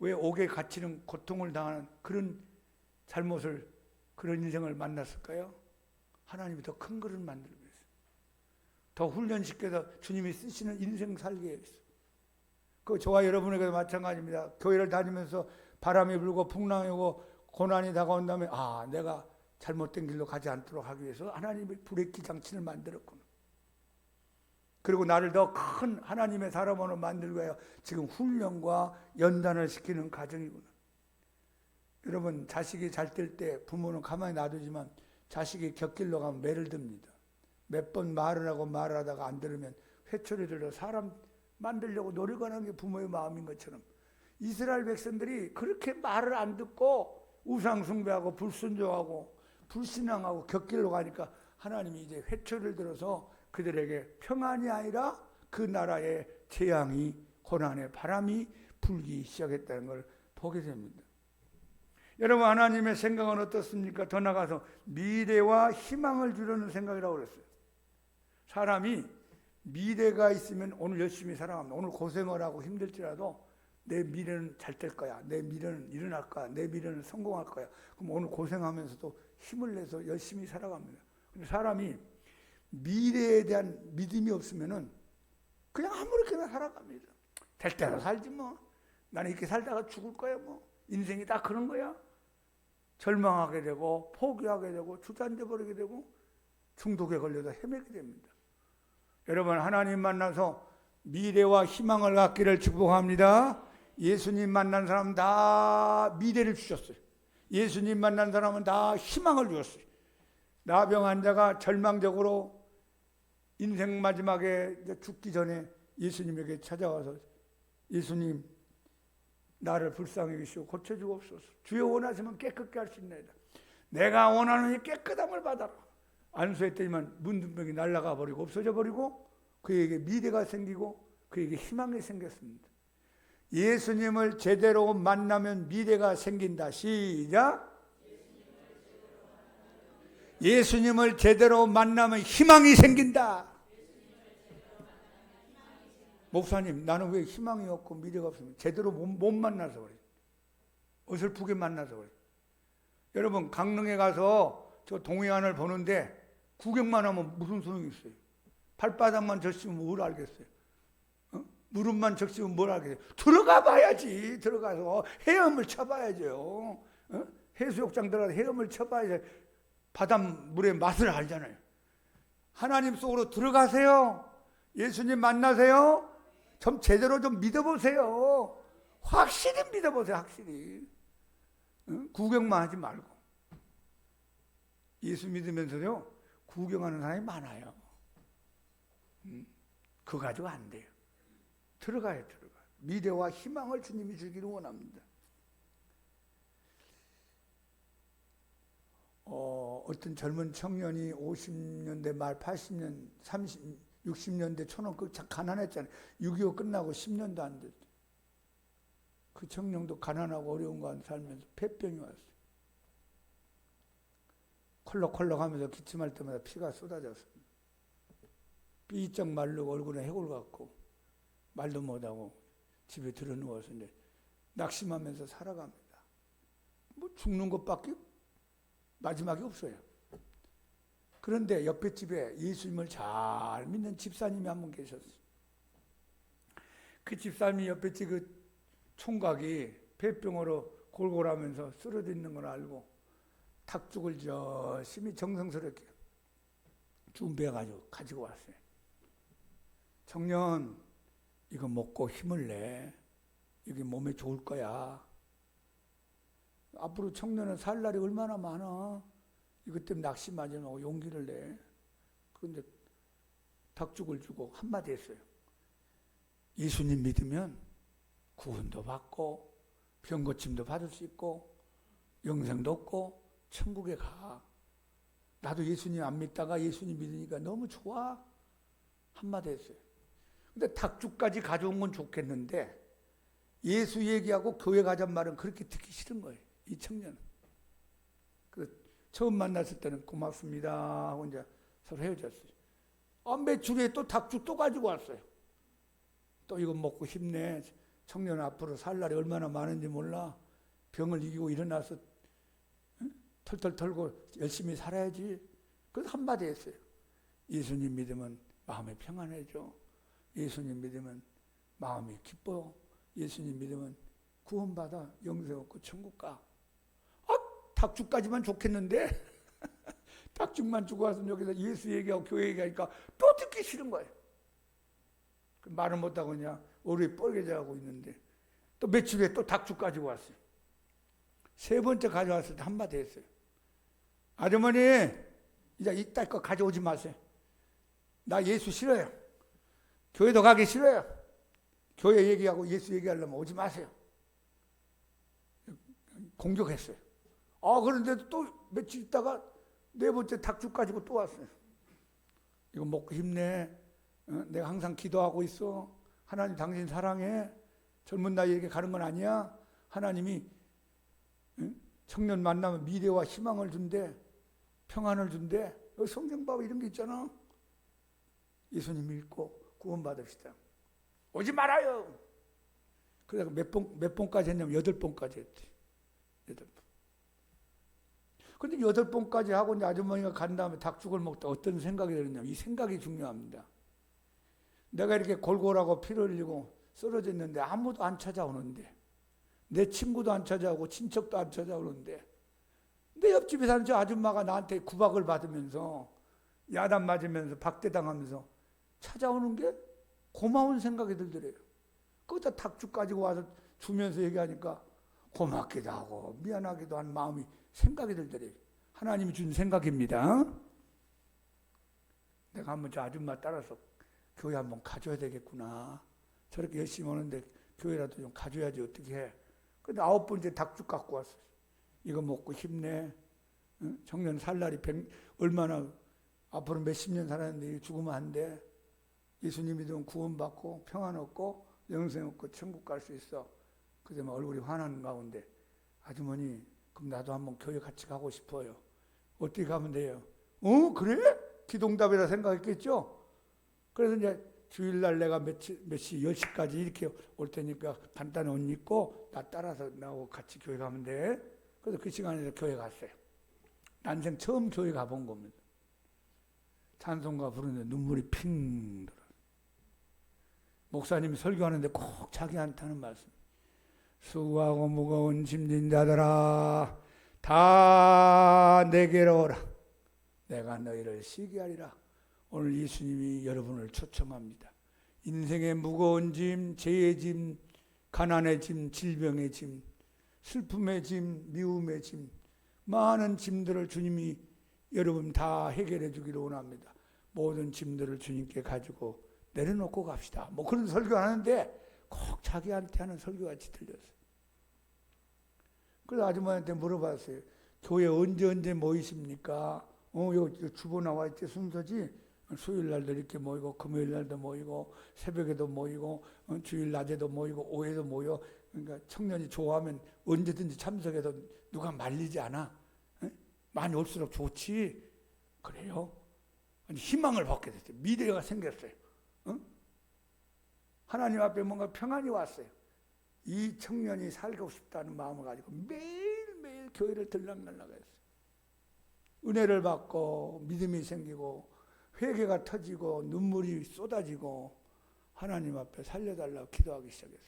왜 옥에 갇히는 고통을 당하는 그런 잘못을, 그런 인생을 만났을까요? 하나님이 더 큰 것을 만들기 위해서, 더 훈련시켜서 주님이 쓰시는 인생 살기 위해서. 그 저와 여러분에게도 마찬가지입니다. 교회를 다니면서 바람이 불고 풍랑이 오고 고난이 다가온다면 내가 잘못된 길로 가지 않도록 하기 위해서 하나님이 브레이크 장치를 만들었구나. 그리고 나를 더 큰 하나님의 사람으로 만들고 해요. 지금 훈련과 연단을 시키는 과정이구나. 여러분, 자식이 잘 될 때 부모는 가만히 놔두지만 자식이 곁길로 가면 매를 듭니다. 몇 번 말을 하고 말을 하다가 안 들으면 회초리 들어 사람 만들려고 노력하는 게 부모의 마음인 것처럼 이스라엘 백성들이 그렇게 말을 안 듣고 우상 숭배하고 불순종하고 불신앙하고 곁길로 가니까 하나님이 이제 회초리를 들어서 그들에게 평안이 아니라 그 나라에 재앙이, 고난의 바람이 불기 시작했다는 걸 보게 됩니다. 여러분, 하나님의 생각은 어떻습니까? 더 나가서 미래와 희망을 주려는 생각이라고 그랬어요. 사람이 미래가 있으면 오늘 열심히 살아갑니다. 오늘 고생을 하고 힘들지라도 내 미래는 잘 될 거야. 내 미래는 일어날 거야. 내 미래는 성공할 거야. 그럼 오늘 고생하면서도 힘을 내서 열심히 살아갑니다. 근데 사람이 미래에 대한 믿음이 없으면은 그냥 아무렇게나 살아갑니다. 될 대로 살지 뭐. 나는 이렇게 살다가 죽을 거야 뭐. 인생이 다 그런 거야. 절망하게 되고 포기하게 되고 주저앉아 버리게 되고 중독에 걸려서 헤매게 됩니다. 여러분, 하나님 만나서 미래와 희망을 갖기를 축복합니다. 예수님 만난 사람 다 미래를 주셨어요. 예수님 만난 사람은 다 희망을 주셨어요. 나병 환자가 절망적으로 인생 마지막에 죽기 전에 예수님에게 찾아와서 예수님, 나를 불쌍히 여기시고 고쳐주옵소서. 주여 원하시면 깨끗게 할 수 있나이다. 내가 원하는 이 깨끗함을 받아라. 안수했더니만 문둥병이 날아가 버리고 없어져 버리고 그에게 미래가 생기고 그에게 희망이 생겼습니다. 예수님을 제대로 만나면 미래가 생긴다. 시작. 예수님을 제대로 만나면 희망이 생긴다. 목사님, 나는 왜 희망이 없고 미래가 없습니까? 제대로 못 만나서 그래요. 어설프게 만나서 그래요. 여러분, 강릉에 가서 저 동해안을 보는데 구경만 하면 무슨 소용이 있어요? 발바닥만 젖으면 뭘 알겠어요? 무릎만 적시면 뭘 알겠어요? 들어가 봐야지. 들어가서 헤엄을 쳐봐야죠. 해수욕장 들어가서 헤엄을 쳐봐야지 바닷물의 맛을 알잖아요. 하나님 속으로 들어가세요. 예수님 만나세요. 좀 제대로 좀 믿어보세요. 확실히 믿어보세요. 확실히. 구경만 하지 말고. 예수 믿으면서요 구경하는 사람이 많아요. 그거 가지고 안 돼요. 들어가요. 미래와 희망을 주님이 주기를 원합니다. 어떤 젊은 청년이 50년대 말 80년 60년대 초는 참 가난했잖아요. 6.25 끝나고 10년도 안 됐죠. 그 청년도 가난하고 어려운 거 살면서 폐병이 왔어요. 콜록콜록 하면서 기침할 때마다 피가 쏟아졌습니다. 삐쩍 마르고 얼굴에 해골 같고 말도 못하고 집에 들어 누워서 이제 낙심하면서 살아갑니다. 뭐 죽는 것밖에 마지막이 없어요. 그런데 옆에 집에 예수님을 잘 믿는 집사님이 한 분 계셨어요. 그 집사님이 옆에 집 그 총각이 폐병으로 골골하면서 쓰러져 있는 걸 알고 닭죽을 열심히 정성스럽게 준비해가지고 가지고 왔어요. 청년, 이거 먹고 힘을 내. 이게 몸에 좋을 거야. 앞으로 청년은 살 날이 얼마나 많아. 이것 때문에 낙심하지 말고 용기를 내. 그런데 닭죽을 주고 한마디 했어요. 예수님 믿으면 구원도 받고 병고침도 받을 수 있고 영생도 얻고 천국에 가. 나도 예수님 안 믿다가 예수님 믿으니까 너무 좋아. 한마디 했어요. 근데 닭죽까지 가져온 건 좋겠는데 예수 얘기하고 교회 가자는 말은 그렇게 듣기 싫은 거예요. 이 청년은. 처음 만났을 때는 고맙습니다 하고 이제 서로 헤어졌어요. 매주에 또 닭죽 또 가지고 왔어요. 또 이거 먹고 힘내. 청년 앞으로 살 날이 얼마나 많은지 몰라. 병을 이기고 일어나서 털털 털고 열심히 살아야지. 그래서 한마디 했어요. 예수님 믿으면 마음이 평안해져. 예수님 믿으면 마음이 기뻐. 예수님 믿으면 구원받아. 영생 얻고 천국 가. 닭죽까지만 좋겠는데 닭죽만 주고 와서 여기서 예수 얘기하고 교회 얘기하니까 또 듣기 싫은 거예요. 말은 못하고 그냥 얼굴이 뻘개져가고 있는데 또 며칠 후에 또 닭죽 가지고 왔어요. 세 번째 가져왔을 때 한마디 했어요. 아주머니, 이제 이따 거 가져오지 마세요. 나 예수 싫어요. 교회도 가기 싫어요. 교회 얘기하고 예수 얘기하려면 오지 마세요. 공격했어요. 그런데 또 며칠 있다가 네 번째 닭죽 가지고 또 왔어요. 이거 먹고 힘내. 내가 항상 기도하고 있어. 하나님 당신 사랑해. 젊은 나이에 이렇게 가는 건 아니야. 하나님이 청년 만나면 미래와 희망을 준대, 평안을 준대. 성경 봐봐, 이런 게 있잖아. 예수님 믿고 구원받읍시다. 오지 말아요. 그래서 몇 번까지 했냐면 8번까지 했지. 8번. 근데 8번까지 하고 이제 아주머니가 간 다음에 닭죽을 먹다 어떤 생각이 들었냐면, 이 생각이 중요합니다. 내가 이렇게 골골하고 피를 흘리고 쓰러져 있는데 아무도 안 찾아오는데, 내 친구도 안 찾아오고 친척도 안 찾아오는데, 내 옆집에 사는 저 아줌마가 나한테 구박을 받으면서 야단 맞으면서 박대당하면서 찾아오는 게 고마운 생각이 들더래요. 거기다 닭죽 가지고 와서 주면서 얘기하니까 고맙기도 하고 미안하기도 한 마음이 생각이 들더래요. 하나님이 준 생각입니다. 내가 한번 저 아줌마 따라서 교회 한번 가줘야 되겠구나. 저렇게 열심히 오는데 교회라도 좀 가줘야지 어떻게 해. 근데 9번째 닭죽 갖고 왔어요. 이거 먹고 힘내. 응? 청년 살 날이 얼마나 앞으로 몇십 년 살았는데 죽으면 안 돼. 예수님 믿으면 구원받고 평안 얻고 영생 얻고 천국 갈 수 있어. 그래서 막 얼굴이 환한 가운데, 아주머니 그럼 나도 한번 교회 같이 가고 싶어요. 어떻게 가면 돼요? 그래? 기동답이라 생각했겠죠? 그래서 이제 주일날 내가 몇 시 10시까지 이렇게 올 테니까 간단히 옷 입고 나 따라서 나하고 같이 교회 가면 돼. 그래서 그 시간에 교회 갔어요. 난생 처음 교회 가본 겁니다. 찬송가 부르는데 눈물이 핑 들어요. 목사님이 설교하는데 꼭 자기한테 하는 말씀. 수고하고 무거운 짐진 자들아 다 내게로 오라. 내가 너희를 쉬게 하리라. 오늘 예수님이 여러분을 초청합니다. 인생의 무거운 짐, 죄의 짐, 가난의 짐, 질병의 짐, 슬픔의 짐, 미움의 짐, 많은 짐들을 주님이 여러분 다 해결해 주기를 원합니다. 모든 짐들을 주님께 가지고 내려놓고 갑시다. 뭐 그런 설교하는데 꼭 자기한테 하는 설교같이 들렸어요. 그래서 아주머니한테 물어봤어요. 교회 언제 모이십니까? 여기 주보 나와 있지, 순서지. 수요일 날도 이렇게 모이고 금요일 날도 모이고 새벽에도 모이고 주일 낮에도 모이고 오후에도 모여. 그러니까 청년이 좋아하면 언제든지 참석해도 누가 말리지 않아. 많이 올수록 좋지. 그래요? 희망을 받게 됐어요. 미래가 생겼어요. 하나님 앞에 뭔가 평안이 왔어요. 이 청년이 살고 싶다는 마음을 가지고 매일매일 교회를 들락날락했어요. 은혜를 받고 믿음이 생기고 회개가 터지고 눈물이 쏟아지고 하나님 앞에 살려달라고 기도하기 시작했어요.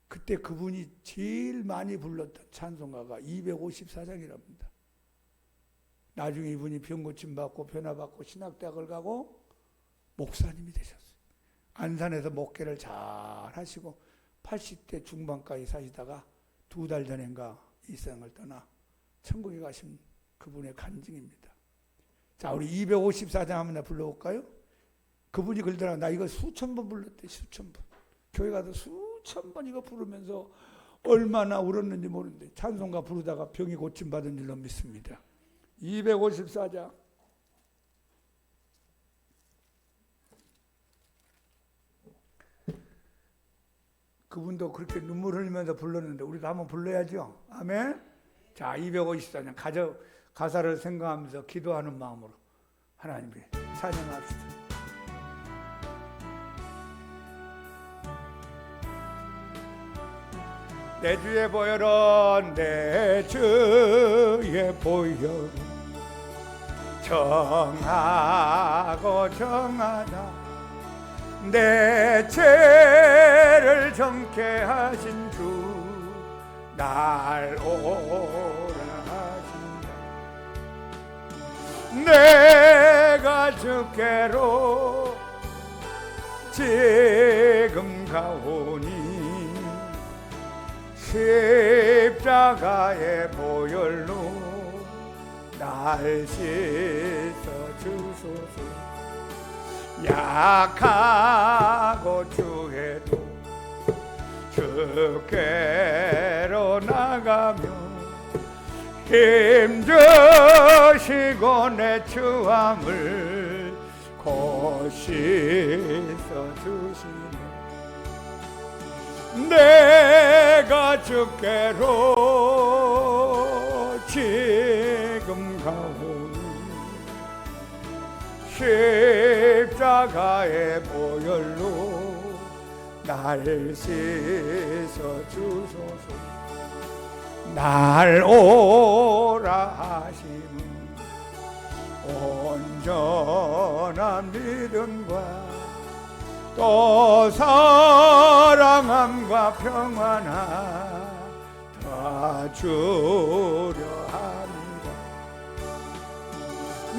그때 그분이 제일 많이 불렀던 찬송가가 254장이랍니다. 나중에 이분이 병고침 받고 변화받고 신학대학을 가고 목사님이 되셨어요. 안산에서 목회를 잘 하시고 80대 중반까지 사시다가 2달 전인가 이 세상을 떠나 천국에 가신 그분의 간증입니다. 자, 우리 254장 한번 불러볼까요? 그분이 그러더라고요. 나 이거 수천 번 불렀대, 수천 번. 교회 가서 수천 번 이거 부르면서 얼마나 울었는지 모르는데 찬송가 부르다가 병이 고침받은 줄로 믿습니다. 254장. 그분도 그렇게 눈물 흘리면서 불렀는데 우리도 한번 불러야죠. 아멘. 자, 254장 가사를 생각하면서 기도하는 마음으로 하나님께 찬양합시다. 내 주의 보혈은 내 주의 보혈은 정하고 정하다. 내 죄를 정케 하신 주 날 오라 하신다. 내가 주께로 지금 가오니 십자가의 보혈로 날 씻어 주소서. 약하고 주해도 주께로 나가며 힘주시고 내 추함을 곧 씻어 주시네. 내가 주께로 지금 가오니 십자가의 보혈로 날 씻어 주소서. 날 오라 하심은 온전한 믿음과 또 사랑함과 평안함 다 주려 합니다.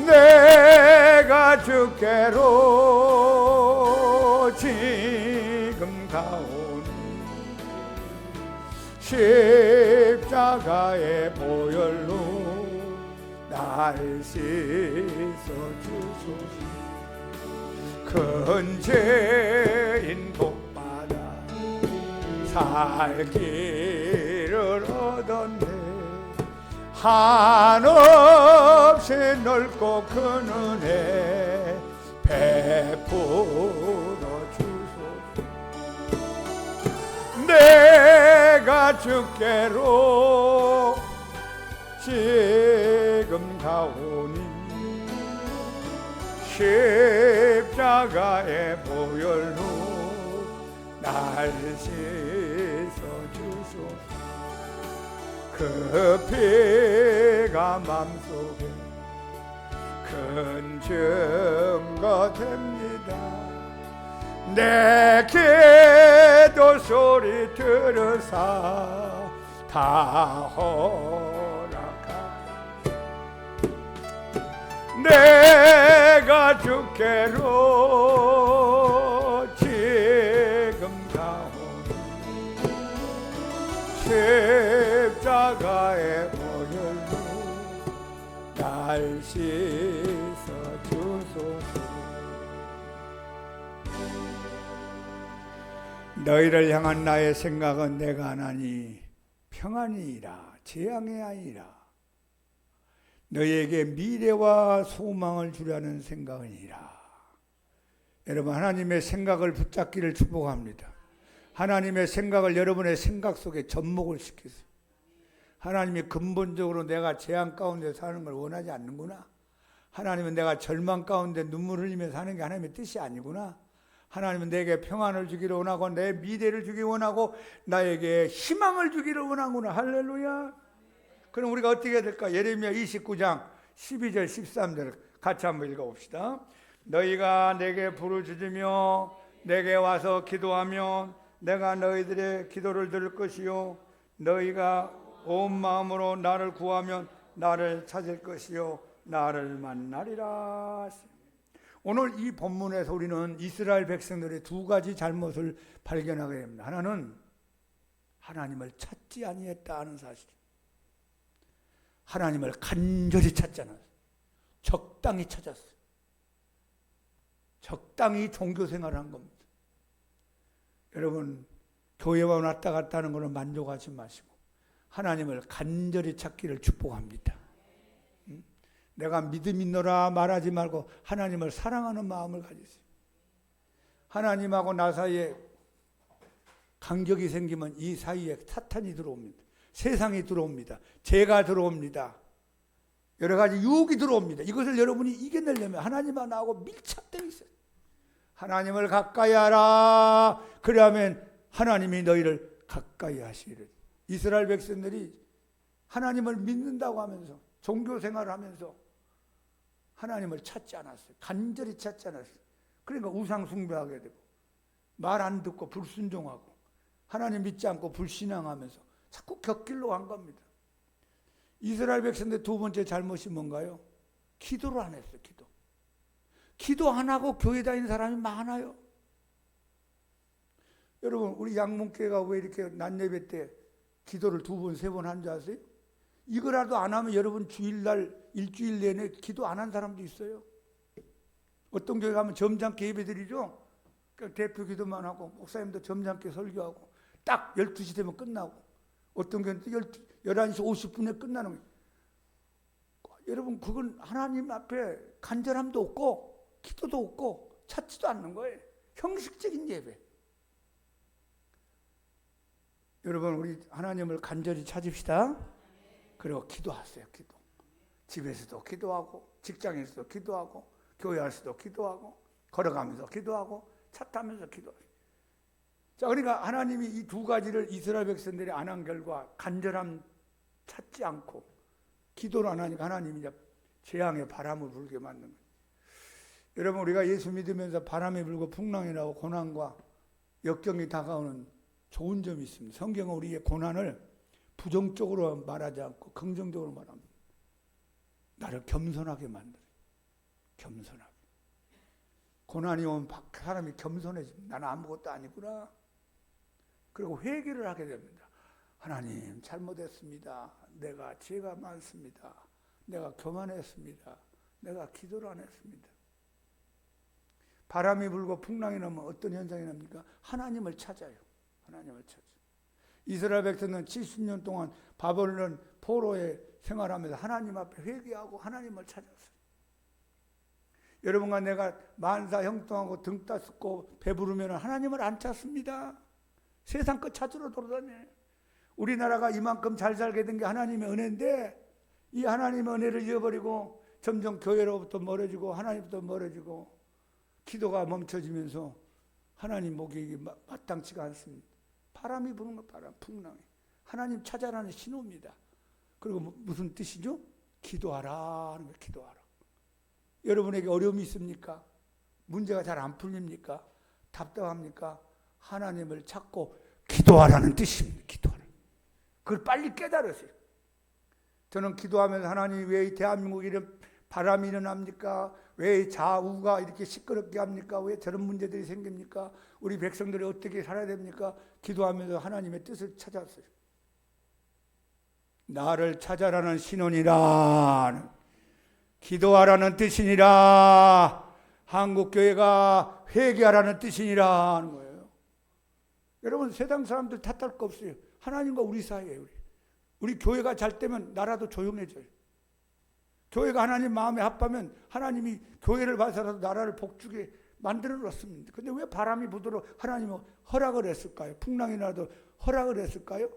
내가 주께로 지금 가오니 십자가의 보혈로 날 씻어 주소서. 큰 죄인 복받아 살 길을 얻었네. 한없이 넓고 큰 은혜 베풀어 주소서. 내가 주께로 지금 가오니 십자가의 보혈로 날 씻어 주소서. 그 피가 맘속에 큰 증거 됩니다. 내 기도 소리 들으사 다 내가 주께로 지금 가오니 십자가의 보혈로 날 씻어 주소서. 너희를 향한 나의 생각은 내가 하나니 평안이라 재앙이 아니라 너희에게 미래와 소망을 주려는 생각이니라. 여러분, 하나님의 생각을 붙잡기를 축복합니다. 하나님의 생각을 여러분의 생각 속에 접목을 시키세요. 하나님이 근본적으로 내가 재앙 가운데 사는 걸 원하지 않는구나. 하나님은 내가 절망 가운데 눈물 흘리며 사는 게 하나님의 뜻이 아니구나. 하나님은 내게 평안을 주기를 원하고 내 미래를 주기 원하고 나에게 희망을 주기를 원하구나. 할렐루야. 그럼 우리가 어떻게 해야 될까? 예레미야 29장 12절 13절 같이 한번 읽어봅시다. 너희가 내게 부르짖으며 내게 와서 기도하면 내가 너희들의 기도를 들을 것이요 너희가 온 마음으로 나를 구하면 나를 찾을 것이요 나를 만나리라. 오늘 이 본문에서 우리는 이스라엘 백성들의 두 가지 잘못을 발견하게 됩니다. 하나는 하나님을 찾지 아니했다 하는 사실. 하나님을 간절히 찾잖아요. 적당히 찾았어요. 적당히 종교 생활을 한 겁니다. 여러분, 교회만 왔다 갔다 하는 것은 만족하지 마시고 하나님을 간절히 찾기를 축복합니다. 내가 믿음 있노라 말하지 말고 하나님을 사랑하는 마음을 가지세요. 하나님하고 나 사이에 간격이 생기면 이 사이에 사탄이 들어옵니다. 세상이 들어옵니다. 죄가 들어옵니다. 여러 가지 유혹이 들어옵니다. 이것을 여러분이 이겨내려면 하나님과 나하고 밀착되어 있어요. 하나님을 가까이 하라. 그러면 하나님이 너희를 가까이 하시리라. 이스라엘 백성들이 하나님을 믿는다고 하면서 종교 생활을 하면서 하나님을 찾지 않았어요. 간절히 찾지 않았어요. 그러니까 우상 숭배하게 되고 말 안 듣고 불순종하고 하나님 믿지 않고 불신앙하면서 자꾸 곁길로 간 겁니다. 이스라엘 백성들 두 번째 잘못이 뭔가요? 기도를 안 했어요. 기도 안 하고 교회 다니는 사람이 많아요. 여러분, 우리 양문교회가 왜 이렇게 낮 예배 때 기도를 2번, 3번 한 줄 아세요? 이거라도 안 하면 여러분 주일날 일주일 내내 기도 안 한 사람도 있어요. 어떤 교회 가면 점잖게 예배 드리죠. 대표 기도만 하고 목사님도 점잖게 설교하고 딱 12시 되면 끝나고 어떤 교회는 11시 50분에 끝나는 거예요. 여러분, 그건 하나님 앞에 간절함도 없고 기도도 없고 찾지도 않는 거예요. 형식적인 예배. 여러분 우리 하나님을 간절히 찾읍시다. 그리고 기도하세요. 기도. 집에서도 기도하고 직장에서도 기도하고 교회 안에서도 기도하고 걸어가면서 기도하고 차 타면서 기도하세요. 자, 그러니까 하나님이 이 두 가지를 이스라엘 백성들이 안 한 결과 간절함 찾지 않고 기도를 안 하니까 하나님이 이제 재앙의 바람을 불게 만든 거예요. 여러분 우리가 예수 믿으면서 바람이 불고 풍랑이 나고 고난과 역경이 다가오는 좋은 점이 있습니다. 성경은 우리의 고난을 부정적으로 말하지 않고 긍정적으로 말합니다. 나를 겸손하게 만들어요. 겸손하게. 고난이 오면 사람이 겸손해집니다. 나는 아무것도 아니구나. 그리고 회개를 하게 됩니다. 하나님 잘못했습니다. 내가 죄가 많습니다. 내가 교만했습니다. 내가 기도를 안 했습니다. 바람이 불고 풍랑이 나면 어떤 현상이 납니까? 하나님을 찾아요. 하나님을 찾아요. 이스라엘 백성은 70년 동안 바벨론 포로에 생활하면서 하나님 앞에 회개하고 하나님을 찾았어요. 여러분과 내가 만사 형통하고 등 따숩고 배부르면 하나님을 안 찾습니다. 세상 것 찾으러 돌아다녀요. 우리나라가 이만큼 잘 살게 된 게 하나님의 은혜인데 이 하나님의 은혜를 잃어버리고 점점 교회로부터 멀어지고 하나님부터 멀어지고 기도가 멈춰지면서 하나님 목이 마땅치가 않습니다. 바람이 부는 거 바람, 풍랑이. 하나님 찾아라는 신호입니다. 그리고 무슨 뜻이죠? 기도하라 하는 거예요. 기도하라. 여러분에게 어려움이 있습니까? 문제가 잘 안 풀립니까? 답답합니까? 하나님을 찾고 기도하라는 뜻입니다. 기도하라. 그걸 빨리 깨달으세요. 저는 기도하면서 하나님 왜 이 대한민국에 이런 바람이 일어납니까? 왜 좌우가 이렇게 시끄럽게 합니까? 왜 저런 문제들이 생깁니까? 우리 백성들이 어떻게 살아야 됩니까? 기도하면서 하나님의 뜻을 찾았어요. 나를 찾아라는 신원이라 기도하라는 뜻이니라 한국교회가 회개하라는 뜻이니라 하는 거예요. 여러분 세상 사람들 탓할 거 없어요. 하나님과 우리 사이에요. 우리 교회가 잘 되면 나라도 조용해져요. 교회가 하나님 마음에 합하면 하나님이 교회를 봐서라도 나라를 복주게 만들어 놓습니다. 근데 왜 바람이 부도록 하나님은 허락을 했을까요? 풍랑이 나도 허락을 했을까요?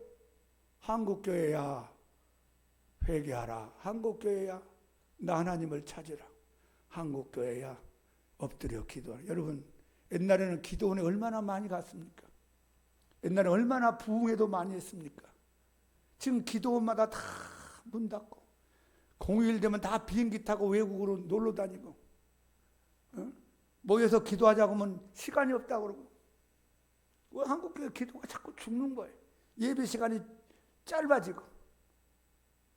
한국교회야 회개하라. 한국교회야 나 하나님을 찾으라. 한국교회야 엎드려 기도하라. 여러분 옛날에는 기도원에 얼마나 많이 갔습니까? 옛날에 얼마나 부흥회도 많이 했습니까? 지금 기도원마다 다 문 닫고 공휴일 되면 다 비행기 타고 외국으로 놀러 다니고 모여서 기도하자고 하면 시간이 없다고 그러고 왜 한국교회 기도가 자꾸 죽는 거예요. 예배 시간이 짧아지고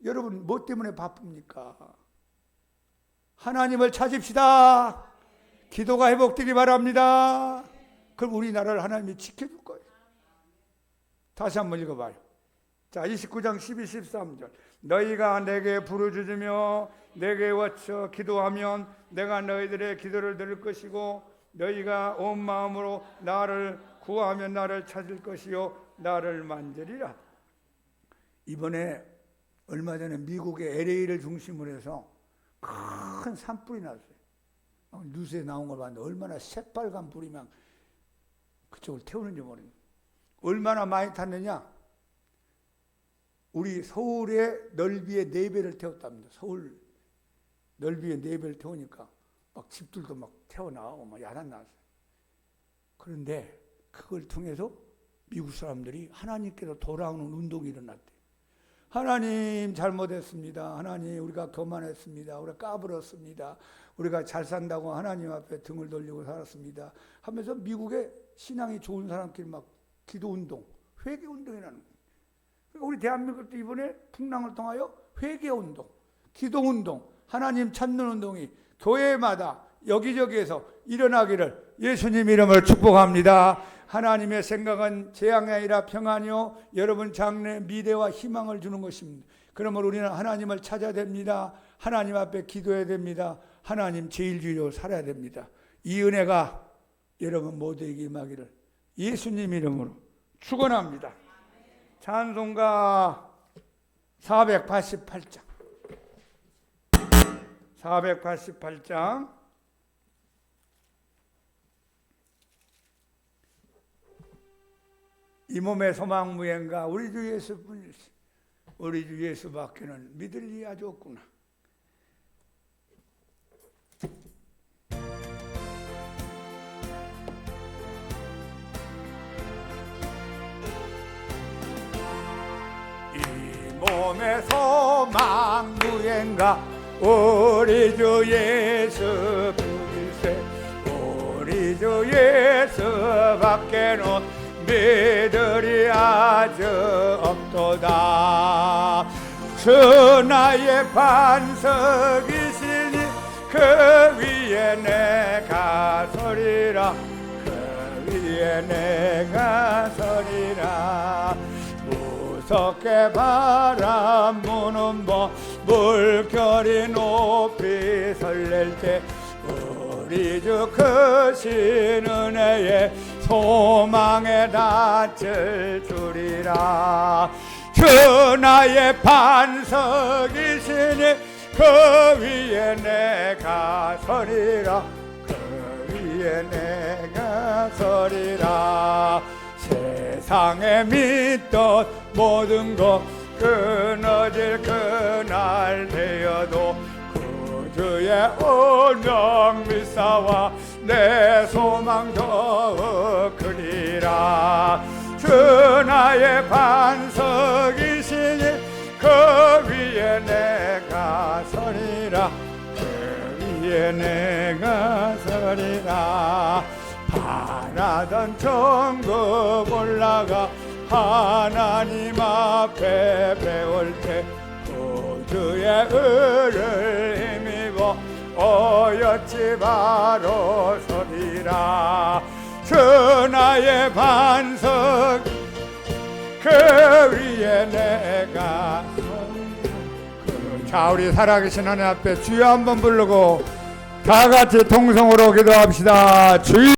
여러분 뭐 때문에 바쁩니까? 하나님을 찾읍시다. 기도가 회복되기 바랍니다. 그럼 우리나라를 하나님이 지켜줄 거예요. 다시 한번 읽어봐요. 자, 29장 12, 13절. 너희가 내게 부르짖으며 내게 와쳐 기도하면 내가 너희들의 기도를 들을 것이고 너희가 온 마음으로 나를 구하면 나를 찾을 것이요 나를 만지리라. 이번에 얼마 전에 미국의 LA를 중심으로 해서 큰 산불이 났어요. 뉴스에 나온 걸 봤는데 얼마나 새빨간 불이 막 그쪽을 태우는지 모릅니다. 얼마나 많이 탔느냐? 우리 서울의 넓이의 4배를 태웠답니다. 서울 넓이의 4배를 태우니까 막 집들도 막 태워나오고 막 야단 났어요. 그런데 그걸 통해서 미국 사람들이 하나님께로 돌아오는 운동이 일어났대요. 하나님 잘못했습니다. 하나님 우리가 교만했습니다. 우리가 까불었습니다. 우리가 잘 산다고 하나님 앞에 등을 돌리고 살았습니다. 하면서 미국의 신앙이 좋은 사람끼리 막 기도운동, 회개운동이라는 거예요. 우리 대한민국도 이번에 풍랑을 통하여 회개운동, 기도운동, 하나님 찾는 운동이 교회마다 여기저기에서 일어나기를 예수님 이름으로 축복합니다. 하나님의 생각은 재앙이 아니라 평안이요 여러분 장래 미래와 희망을 주는 것입니다. 그러므로 우리는 하나님을 찾아야 됩니다. 하나님 앞에 기도해야 됩니다. 하나님 제일주의로 살아야 됩니다. 이 은혜가 여러분 모두에게 임하기를 예수님 이름으로 축원합니다. 찬송가 488장 488장 이 몸의 소망 무행가 우리 주 예수뿐이지. 우리 주 예수밖에는 믿을 리 아주 없구나. 이 몸의 소망 무행가 우리 주 예수뿐이세. 우리 주 예수밖에는 믿으리 아주 없도다. 주 나의 반석이시니 그 위에 내가 서리라. 그 위에 내가 서리라. 무섭게 바람 부는 봄 물결이 높이 설렐 때 우리 주 크신 은혜에 소망에 닿을 줄이라. 주 나의 반석이시니 그 위에 내가 서리라. 그 위에 내가 서리라. 세상에 믿던 모든 것 끊어질 그날 되어도 주의 언약 미사와 내 소망 더욱 크리라. 주 나의 반석이시니 그 위에 내가 서리라. 그 위에 내가 서리라. 바라던 천국 올라가 하나님 앞에 배울 때 구주의 의를 힘입어 어여찌 바로 서리라. 주 나의 반석 그 위에 내가 서리라. 자, 우리 살아계신 하나님 앞에 주여 한번 부르고 다 같이 통성으로 기도합시다. 주여.